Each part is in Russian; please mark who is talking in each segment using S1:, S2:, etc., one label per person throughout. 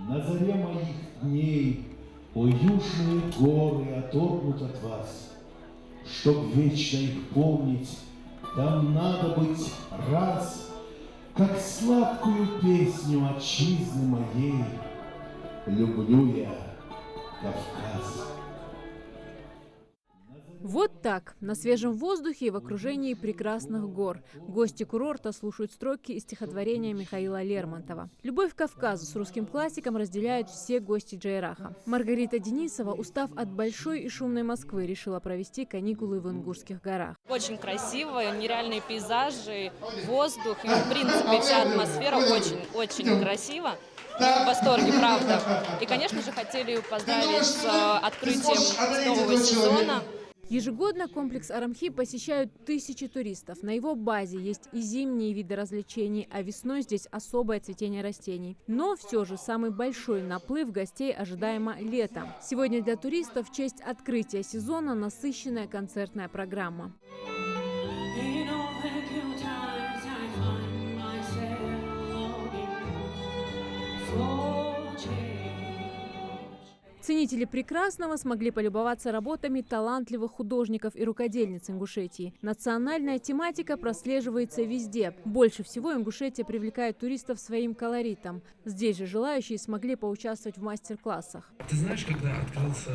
S1: На заре моих дней, о южные горы, оторвут от вас. Чтоб вечно их помнить, там надо быть раз, как сладкую песню отчизны моей. Люблю я Кавказ.
S2: Вот так, на свежем воздухе и в окружении прекрасных гор. Гости курорта слушают строки из стихотворения Михаила Лермонтова. Любовь к Кавказу с русским классиком разделяют все гости Джайраха. Маргарита Денисова, устав от большой и шумной Москвы, решила провести каникулы в Ингушских горах.
S3: Очень красиво, нереальные пейзажи, воздух и, в принципе, вся атмосфера очень красива. Мы в восторге, правда. И, конечно же, хотели поздравить с открытием нового сезона.
S2: Ежегодно комплекс Арамхи посещают тысячи туристов. На его базе есть и зимние виды развлечений, а весной здесь особое цветение растений. Но все же самый большой наплыв гостей ожидаемо летом. Сегодня для туристов в честь открытия сезона насыщенная концертная программа. Ценители прекрасного смогли полюбоваться работами талантливых художников и рукодельниц Ингушетии. Национальная тематика прослеживается везде. Больше всего Ингушетия привлекает туристов своим колоритом. Здесь же желающие смогли поучаствовать в мастер-классах.
S4: Ты знаешь, когда открылся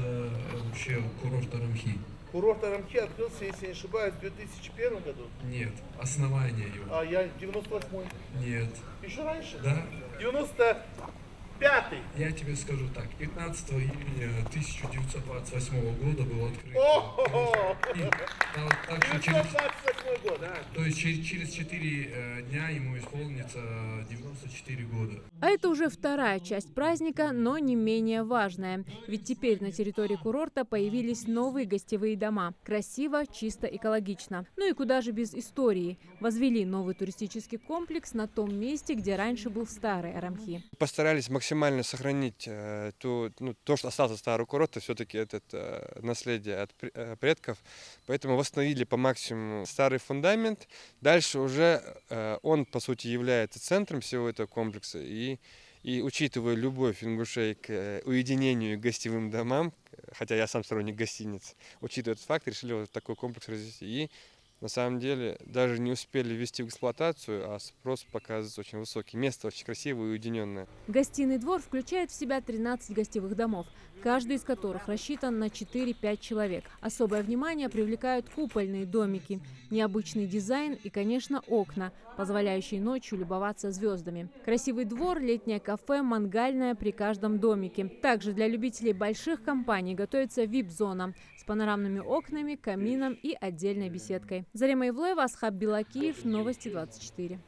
S4: вообще курорт Арамхи?
S5: Курорт Арамхи открылся, если не ошибаюсь, в 2001 году.
S4: Нет, основание его.
S5: А я 98-й.
S4: Нет.
S5: Еще раньше?
S4: Да?
S5: 95-й.
S4: Я тебе скажу так, 15 июня 1928 года был открыт. Так что
S5: 1928 год, да.
S4: то есть через 4 дня ему исполнится 94 года.
S2: А это уже вторая часть праздника, но не менее важная. Ведь теперь на территории курорта появились новые гостевые дома. Красиво, чисто, экологично. Ну и куда же без истории. Возвели новый туристический комплекс на том месте, где раньше был старый Арамхи.
S6: Постарались максимально сохранить то, что осталось от старого курорта, все-таки это наследие от предков. Поэтому восстановили по максимуму старый фундамент. Дальше уже он, по сути, является центром всего этого комплекса. И учитывая любовь ингушей к уединению и гостевым домам, хотя я сам сторонник гостиниц, учитывая этот факт, решили вот такой комплекс развести. И на самом деле даже не успели ввести в эксплуатацию, а спрос показывается очень высокий. Место очень красивое и уединенное.
S2: Гостиный двор включает в себя 13 гостевых домов, каждый из которых рассчитан на 4-5 человек. Особое внимание привлекают купольные домики, необычный дизайн и, конечно, окна, позволяющие ночью любоваться звездами. Красивый двор, летнее кафе, мангальное при каждом домике. Также для любителей больших компаний готовится VIP-зона с панорамными окнами, камином и отдельной беседкой. Зарема Ивлеева, Асхаб Белакиев, Новости 24.